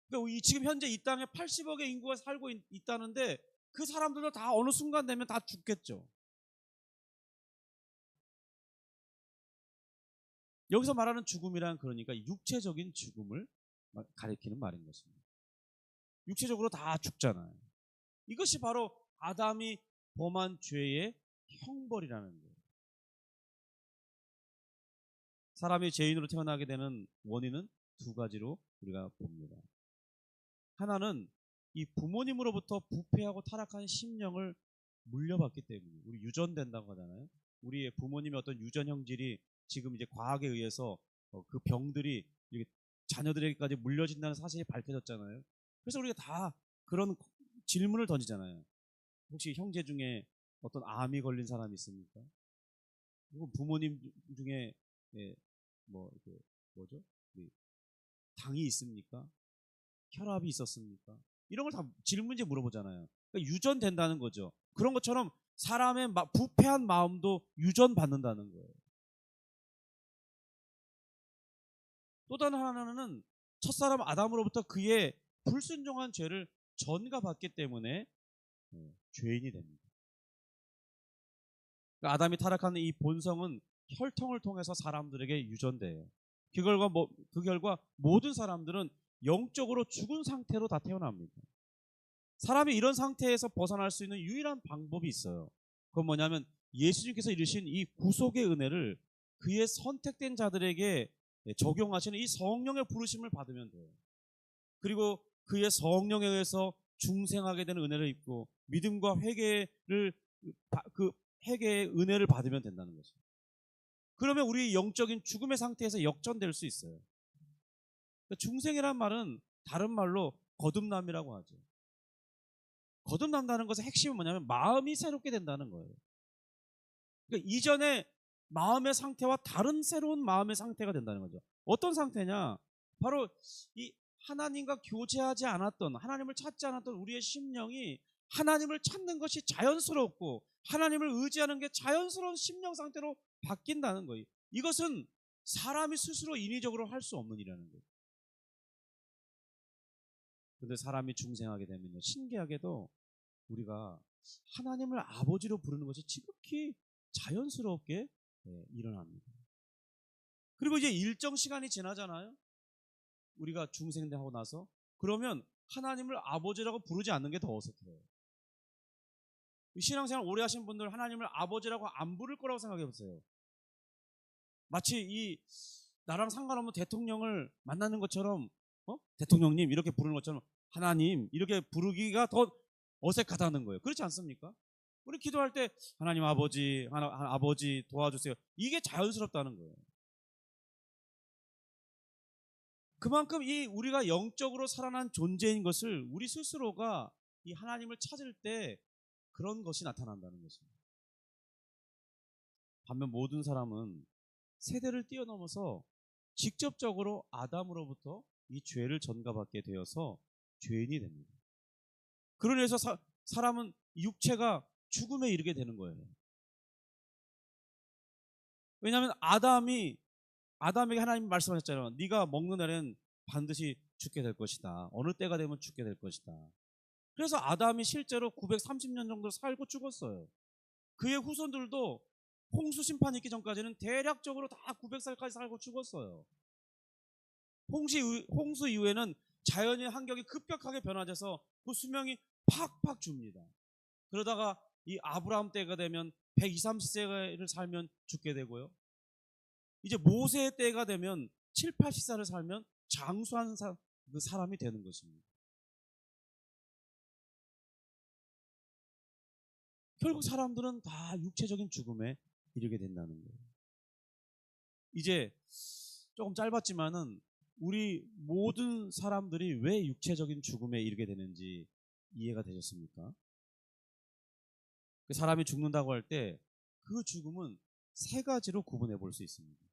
그러니까 지금 현재 이 땅에 80억의 인구가 살고 있다는데 그 사람들도 다 어느 순간 되면 다 죽겠죠. 여기서 말하는 죽음이란 그러니까 육체적인 죽음을 가리키는 말인 것입니다. 육체적으로 다 죽잖아요. 이것이 바로 아담이 범한 죄의 형벌이라는 거예요. 사람이 죄인으로 태어나게 되는 원인은 두 가지로 우리가 봅니다. 하나는 이 부모님으로부터 부패하고 타락한 심령을 물려받기 때문에 우리 유전된다고 하잖아요. 우리의 부모님의 어떤 유전 형질이 지금 이제 과학에 의해서 그 병들이 자녀들에게까지 물려진다는 사실이 밝혀졌잖아요. 그래서 우리가 다 그런 질문을 던지잖아요. 혹시 형제 중에 어떤 암이 걸린 사람이 있습니까? 혹은 부모님 중에 뭐 뭐죠? 당이 있습니까? 혈압이 있었습니까? 이런 걸 다 질문제 물어보잖아요. 그러니까 유전된다는 거죠. 그런 것처럼 사람의 부패한 마음도 유전받는다는 거예요. 또 다른 하나는 첫사람 아담으로부터 그의 불순종한 죄를 전가받기 때문에 죄인이 됩니다. 그러니까 아담이 타락한 이 본성은 혈통을 통해서 사람들에게 유전돼요. 그 결과 모든 사람들은 영적으로 죽은 상태로 다 태어납니다. 사람이 이런 상태에서 벗어날 수 있는 유일한 방법이 있어요. 그건 뭐냐면 예수님께서 이루신 이 구속의 은혜를 그의 선택된 자들에게 적용하시는 이 성령의 부르심을 받으면 돼요. 그리고 그의 성령에 의해서 중생하게 되는 은혜를 입고 믿음과 회개의 은혜를 받으면 된다는 거죠. 그러면 우리 영적인 죽음의 상태에서 역전될 수 있어요. 중생이란 말은 다른 말로 거듭남이라고 하죠. 거듭난다는 것의 핵심은 뭐냐면 마음이 새롭게 된다는 거예요. 그러니까 이전에 마음의 상태와 다른 새로운 마음의 상태가 된다는 거죠. 어떤 상태냐? 바로 이 하나님과 교제하지 않았던, 하나님을 찾지 않았던 우리의 심령이 하나님을 찾는 것이 자연스럽고 하나님을 의지하는 게 자연스러운 심령 상태로 바뀐다는 거예요. 이것은 사람이 스스로 인위적으로 할 수 없는 일이라는 거예요. 그런데 사람이 중생하게 되면요, 신기하게도 우리가 하나님을 아버지로 부르는 것이 지극히 자연스럽게 일어납니다. 그리고 이제 일정 시간이 지나잖아요. 우리가 중생되고 나서 그러면 하나님을 아버지라고 부르지 않는 게 더 어색해요. 신앙생활 오래 하신 분들 하나님을 아버지라고 안 부를 거라고 생각해 보세요. 마치 이 나랑 상관없는 대통령을 만나는 것처럼, 대통령님 이렇게 부르는 것처럼 하나님 이렇게 부르기가 더 어색하다는 거예요. 그렇지 않습니까? 우리 기도할 때 하나님 아버지, 아버지 도와주세요. 이게 자연스럽다는 거예요. 그만큼 이 우리가 영적으로 살아난 존재인 것을 우리 스스로가 이 하나님을 찾을 때 그런 것이 나타난다는 것입니다. 반면 모든 사람은 세대를 뛰어넘어서 직접적으로 아담으로부터 이 죄를 전가받게 되어서 죄인이 됩니다. 그로 인해서 사람은 육체가 죽음에 이르게 되는 거예요. 왜냐하면 아담에게 하나님 말씀하셨잖아요. 네가 먹는 날엔 반드시 죽게 될 것이다. 어느 때가 되면 죽게 될 것이다. 그래서 아담이 실제로 930년 정도 살고 죽었어요. 그의 후손들도 홍수 심판이 있기 전까지는 대략적으로 다 900살까지 살고 죽었어요. 홍수 이후에는 자연의 환경이 급격하게 변화돼서 그 수명이 팍팍 줍니다. 그러다가 이 아브라함 때가 되면 120, 30세를 살면 죽게 되고요. 이제 모세의 때가 되면 7, 80살을 살면 장수한 그 사람이 되는 것입니다. 결국 사람들은 다 육체적인 죽음에 이르게 된다는 거예요. 이제 조금 짧았지만은 우리 모든 사람들이 왜 육체적인 죽음에 이르게 되는지 이해가 되셨습니까? 사람이 죽는다고 할 때 그 죽음은 세 가지로 구분해 볼 수 있습니다.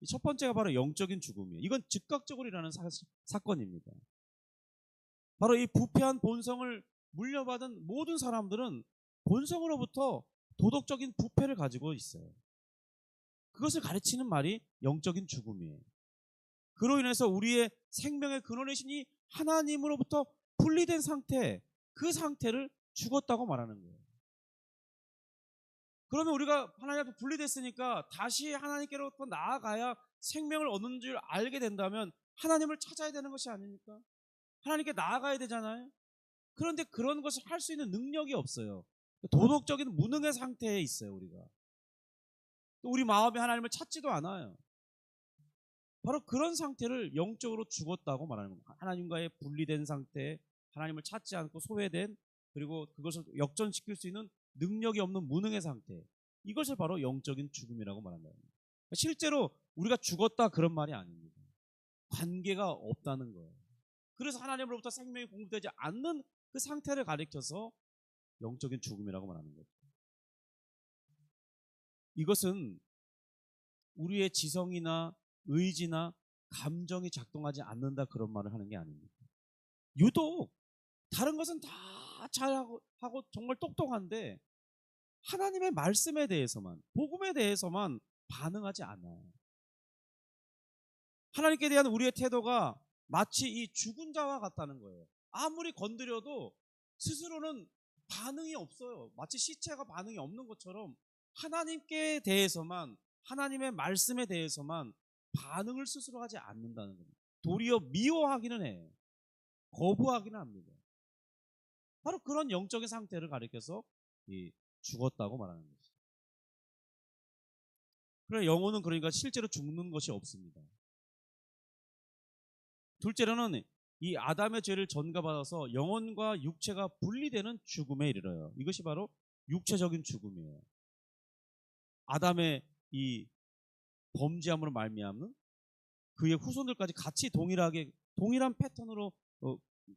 첫 번째가 바로 영적인 죽음이에요. 이건 즉각적으로 일어나는 사건입니다. 바로 이 부패한 본성을 물려받은 모든 사람들은 본성으로부터 도덕적인 부패를 가지고 있어요. 그것을 가르치는 말이 영적인 죽음이에요. 그로 인해서 우리의 생명의 근원이신 이 하나님으로부터 분리된 상태, 그 상태를 죽었다고 말하는 거예요. 그러면 우리가 하나님 앞에 분리됐으니까 다시 하나님께로부터 나아가야 생명을 얻는 줄 알게 된다면 하나님을 찾아야 되는 것이 아닙니까? 하나님께 나아가야 되잖아요. 그런데 그런 것을 할 수 있는 능력이 없어요. 도덕적인 무능의 상태에 있어요, 우리가. 또 우리 마음에 하나님을 찾지도 않아요. 바로 그런 상태를 영적으로 죽었다고 말하는 겁니다. 하나님과의 분리된 상태, 하나님을 찾지 않고 소외된, 그리고 그것을 역전시킬 수 있는 능력이 없는 무능의 상태, 이것을 바로 영적인 죽음이라고 말한다. 실제로 우리가 죽었다 그런 말이 아닙니다. 관계가 없다는 거예요. 그래서 하나님으로부터 생명이 공급되지 않는 그 상태를 가리켜서 영적인 죽음이라고 말하는 거죠. 이것은 우리의 지성이나 의지나 감정이 작동하지 않는다 그런 말을 하는 게 아닙니다. 유독 다른 것은 다 잘하고 정말 똑똑한데 하나님의 말씀에 대해서만, 복음에 대해서만 반응하지 않아요. 하나님께 대한 우리의 태도가 마치 이 죽은 자와 같다는 거예요. 아무리 건드려도 스스로는 반응이 없어요. 마치 시체가 반응이 없는 것처럼 하나님께 대해서만, 하나님의 말씀에 대해서만 반응을 스스로 하지 않는다는 겁니다. 도리어 미워하기는 해요. 거부하기는 합니다. 바로 그런 영적인 상태를 가리켜서 죽었다고 말하는 것이죠. 그래, 영혼은 그러니까 실제로 죽는 것이 없습니다. 둘째로는 이 아담의 죄를 전가받아서 영혼과 육체가 분리되는 죽음에 이르러요. 이것이 바로 육체적인 죽음이에요. 아담의 이 범죄함으로 말미암는 그의 후손들까지 같이 동일한 패턴으로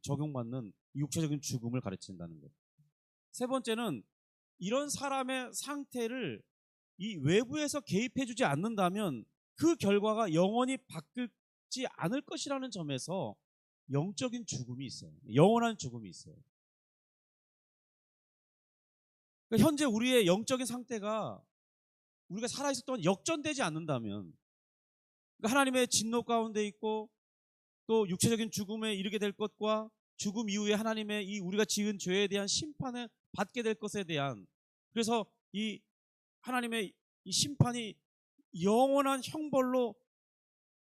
적용받는 육체적인 죽음을 가르친다는 것. 세 번째는 이런 사람의 상태를 이 외부에서 개입해주지 않는다면 그 결과가 영원히 바뀌지 않을 것이라는 점에서 영적인 죽음이 있어요. 영원한 죽음이 있어요. 그러니까 현재 우리의 영적인 상태가 우리가 살아있을 동안 역전되지 않는다면, 그러니까 하나님의 진노 가운데 있고 또 육체적인 죽음에 이르게 될 것과 죽음 이후에 하나님의 이 우리가 지은 죄에 대한 심판을 받게 될 것에 대한, 그래서 이 하나님의 이 심판이 영원한 형벌로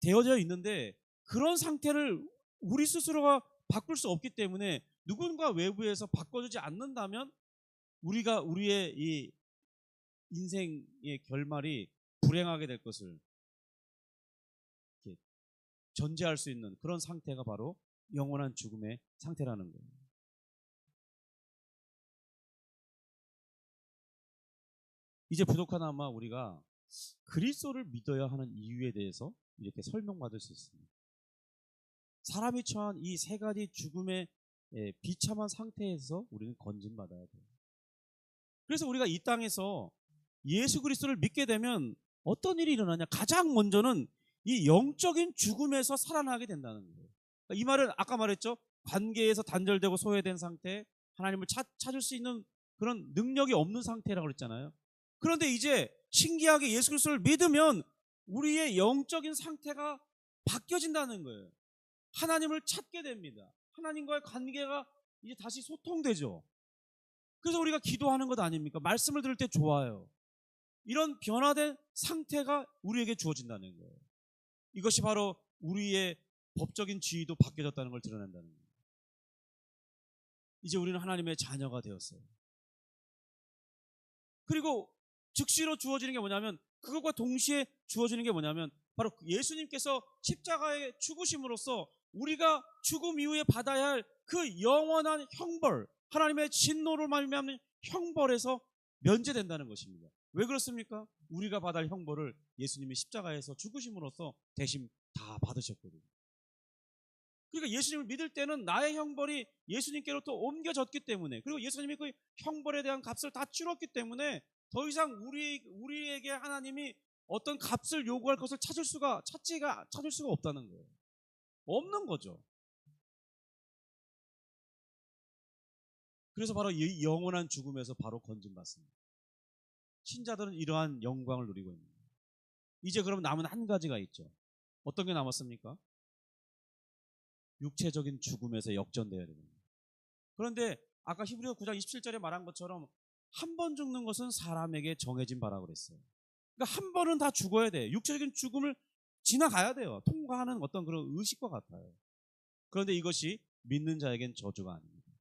되어져 있는데, 그런 상태를 우리 스스로가 바꿀 수 없기 때문에 누군가 외부에서 바꿔주지 않는다면 우리의 이 인생의 결말이 불행하게 될 것을 이렇게 전제할 수 있는 그런 상태가 바로 영원한 죽음의 상태라는 거예요. 이제 부족하나마 우리가 그리스도를 믿어야 하는 이유에 대해서 이렇게 설명받을 수 있습니다. 사람이 처한 이 세 가지 죽음의 비참한 상태에서 우리는 건진받아야 돼요. 그래서 우리가 이 땅에서 예수 그리스도를 믿게 되면 어떤 일이 일어나냐? 가장 먼저는 이 영적인 죽음에서 살아나게 된다는 거예요. 이 말은 아까 말했죠. 관계에서 단절되고 소외된 상태, 하나님을 찾을 수 있는 그런 능력이 없는 상태라고 그랬잖아요. 그런데 이제 신기하게 예수 그리스도를 믿으면 우리의 영적인 상태가 바뀌어진다는 거예요. 하나님을 찾게 됩니다. 하나님과의 관계가 이제 다시 소통되죠. 그래서 우리가 기도하는 것 아닙니까? 말씀을 들을 때 좋아요. 이런 변화된 상태가 우리에게 주어진다는 거예요. 이것이 바로 우리의 법적인 지위도 바뀌어졌다는 걸 드러낸다는 거예요. 이제 우리는 하나님의 자녀가 되었어요. 그리고 즉시로 주어지는 게 뭐냐면, 그것과 동시에 주어지는 게 뭐냐면, 바로 예수님께서 십자가에 죽으심으로써 우리가 죽음 이후에 받아야 할 그 영원한 형벌, 하나님의 진노로 말미암는 형벌에서 면제된다는 것입니다. 왜 그렇습니까? 우리가 받을 형벌을 예수님이 십자가에서 죽으심으로써 대신 다 받으셨거든요. 그러니까 예수님을 믿을 때는 나의 형벌이 예수님께로부터 옮겨졌기 때문에, 그리고 예수님이 그 형벌에 대한 값을 다 치렀기 때문에 더 이상 우리에게 하나님이 어떤 값을 요구할 것을 찾을 수가 없다는 거예요. 없는 거죠. 그래서 바로 이 영원한 죽음에서 바로 건진받습니다. 신자들은 이러한 영광을 누리고 있는 거예요. 이제 그럼 남은 한 가지가 있죠. 어떤 게 남았습니까? 육체적인 죽음에서 역전되어야 됩니다. 그런데 아까 히브리서 9장 27절에 말한 것처럼 한 번 죽는 것은 사람에게 정해진 바라고 그랬어요. 그러니까 한 번은 다 죽어야 돼요. 육체적인 죽음을 지나가야 돼요. 통과하는 어떤 그런 의식과 같아요. 그런데 이것이 믿는 자에겐 저주가 아닙니다.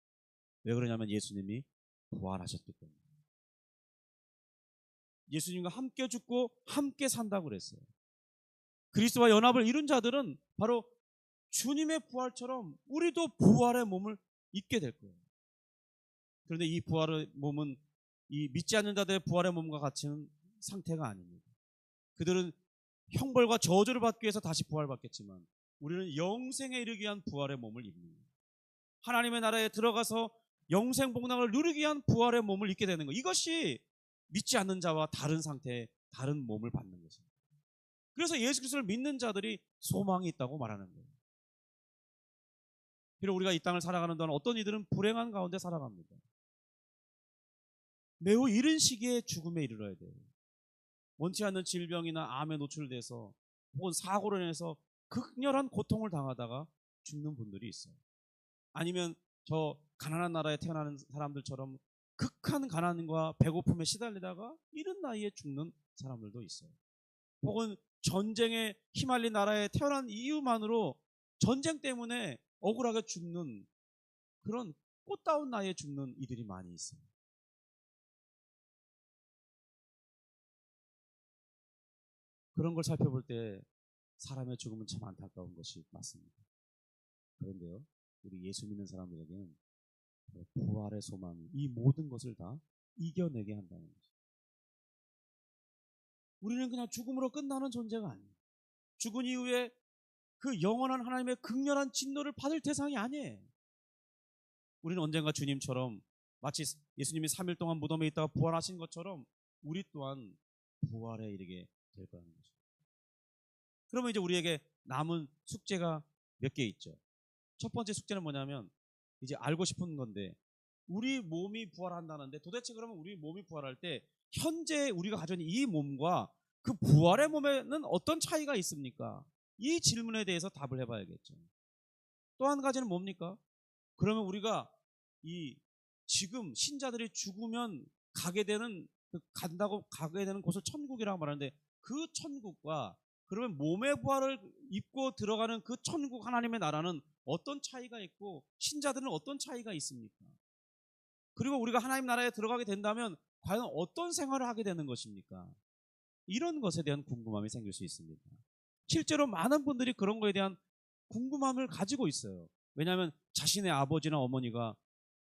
왜 그러냐면 예수님이 부활하셨기 때문에. 예수님과 함께 죽고 함께 산다고 그랬어요. 그리스도와 연합을 이룬 자들은 바로 주님의 부활처럼 우리도 부활의 몸을 입게 될 거예요. 그런데 이 부활의 몸은 이 믿지 않는 자들의 부활의 몸과 같은 상태가 아닙니다. 그들은 형벌과 저주를 받기 위해서 다시 부활받겠지만 우리는 영생에 이르기 위한 부활의 몸을 입습니다. 하나님의 나라에 들어가서 영생 복락을 누리기 위한 부활의 몸을 입게 되는 것. 이것이 믿지 않는 자와 다른 상태의 다른 몸을 받는 것입니다. 그래서 예수 그리스도를 믿는 자들이 소망이 있다고 말하는 거예요. 비록 우리가 이 땅을 살아가는 동안 어떤 이들은 불행한 가운데 살아갑니다. 매우 이른 시기에 죽음에 이르러야 돼요. 원치 않는 질병이나 암에 노출돼서 혹은 사고로 인해서 극렬한 고통을 당하다가 죽는 분들이 있어요. 아니면 저 가난한 나라에 태어나는 사람들처럼 극한 가난과 배고픔에 시달리다가 이른 나이에 죽는 사람들도 있어요. 혹은 전쟁에 휘말린 나라에 태어난 이유만으로 전쟁 때문에 억울하게 죽는 그런 꽃다운 나이에 죽는 이들이 많이 있어요. 그런 걸 살펴볼 때 사람의 죽음은 참 안타까운 것이 맞습니다. 그런데요, 우리 예수 믿는 사람들에게는 부활의 소망이 이 모든 것을 다 이겨내게 한다는 거죠. 우리는 그냥 죽음으로 끝나는 존재가 아니에요. 죽은 이후에 그 영원한 하나님의 극렬한 진노를 받을 대상이 아니에요. 우리는 언젠가 주님처럼 마치 예수님이 3일 동안 무덤에 있다가 부활하신 것처럼 우리 또한 부활에 이르게 될 거라는 거죠. 그러면 이제 우리에게 남은 숙제가 몇 개 있죠. 첫 번째 숙제는 뭐냐면 이제 알고 싶은 건데, 우리 몸이 부활한다는데 도대체 그러면 우리 몸이 부활할 때 현재 우리가 가진 이 몸과 그 부활의 몸에는 어떤 차이가 있습니까? 이 질문에 대해서 답을 해봐야겠죠. 또 한 가지는 뭡니까? 그러면 우리가 이 지금 신자들이 죽으면 가게 되는 간다고 가게 되는 곳을 천국이라고 말하는데, 그 천국과 그러면 몸의 부활을 입고 들어가는 그 천국 하나님의 나라는 어떤 차이가 있고 신자들은 어떤 차이가 있습니까? 그리고 우리가 하나님 나라에 들어가게 된다면 과연 어떤 생활을 하게 되는 것입니까? 이런 것에 대한 궁금함이 생길 수 있습니다. 실제로 많은 분들이 그런 거에 대한 궁금함을 가지고 있어요. 왜냐하면 자신의 아버지나 어머니가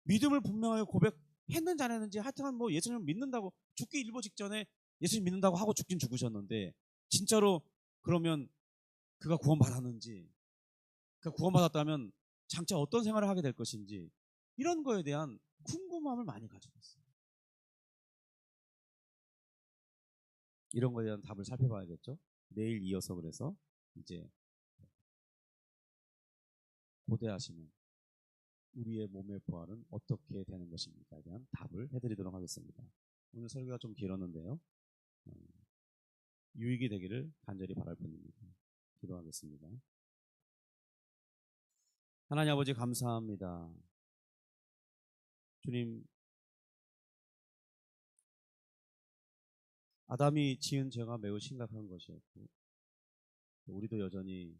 믿음을 분명하게 고백했는지 안 했는지, 하여튼 뭐 예수님을 믿는다고, 죽기 일보 직전에 예수님 믿는다고 하고 죽긴 죽으셨는데, 진짜로 그러면 그가 구원받았는지, 그가 구원받았다면 장차 어떤 생활을 하게 될 것인지, 이런 거에 대한 궁금함을 많이 가지고 있어요. 이런 거에 대한 답을 살펴봐야겠죠. 내일 이어서 그래서 이제 고대하시는 우리의 몸의 부활은 어떻게 되는 것입니까에 대한 답을 해드리도록 하겠습니다. 오늘 설교가 좀 길었는데요. 유익이 되기를 간절히 바랄 뿐입니다. 기도하겠습니다. 하나님 아버지 감사합니다. 주님, 아담이 지은 죄가 매우 심각한 것이었고, 우리도 여전히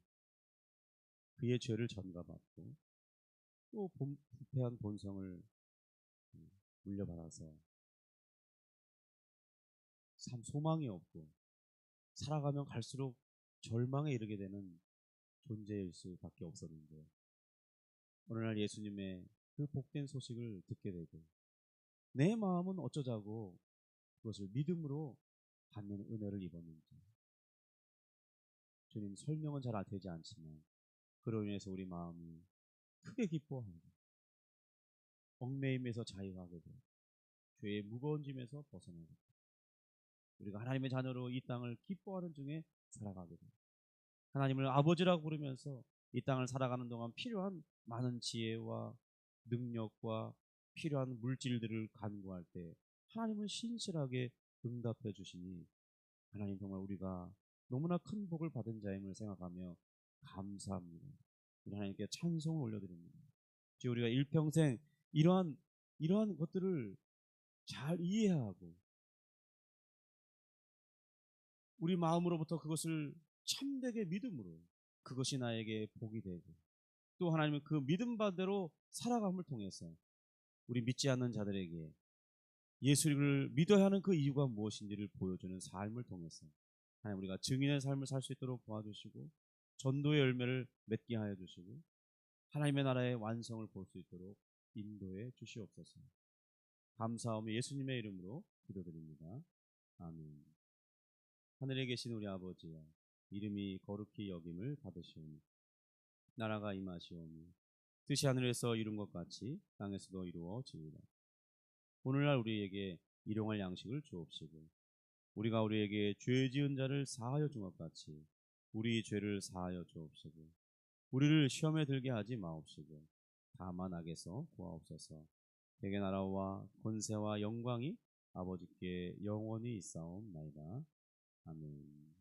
그의 죄를 전가받고 또 부패한 본성을 물려받아서 참 소망이 없고 살아가면 갈수록 절망에 이르게 되는 존재일 수밖에 없었는데, 어느 날 예수님의 그 복된 소식을 듣게 되고 내 마음은 어쩌자고 그것을 믿음으로 받는 은혜를 입었는지, 주님 설명은 잘 되지 않지만 그로 인해서 우리 마음이 크게 기뻐하고 얽매임에서 자유하게 되고 죄의 무거운 짐에서 벗어나게 되고 우리가 하나님의 자녀로 이 땅을 기뻐하는 중에 살아가게 되고 하나님을 아버지라고 부르면서 이 땅을 살아가는 동안 필요한 많은 지혜와 능력과 필요한 물질들을 간구할 때 하나님은 신실하게 응답해 주시니, 하나님 정말 우리가 너무나 큰 복을 받은 자임을 생각하며 감사합니다. 우리 하나님께 찬송을 올려드립니다. 주 우리가 일평생 이러한 것들을 잘 이해하고 우리 마음으로부터 그것을 참되게 믿음으로 그것이 나에게 복이 되고, 또 하나님은 그 믿음 바대로 살아감을 통해서 우리 믿지 않는 자들에게 예수를 믿어야 하는 그 이유가 무엇인지를 보여주는 삶을 통해서 하나님 우리가 증인의 삶을 살 수 있도록 도와주시고 전도의 열매를 맺게 하여 주시고 하나님의 나라의 완성을 볼 수 있도록 인도해 주시옵소서. 감사하며 예수님의 이름으로 기도드립니다. 아멘. 하늘에 계신 우리 아버지여, 이름이 거룩히 여김을 받으시오니 나라가 임하시오니 뜻이 하늘에서 이룬 것 같이 땅에서도 이루어지이다. 오늘날 우리에게 일용할 양식을 주옵시고 우리가 우리에게 죄 지은 자를 사하여 준 것 같이 우리 죄를 사하여 주옵시고 우리를 시험에 들게 하지 마옵시고 다만 악에서 구하옵소서. 대개 나라와 권세와 영광이 아버지께 영원히 있사옵나이다. 아멘.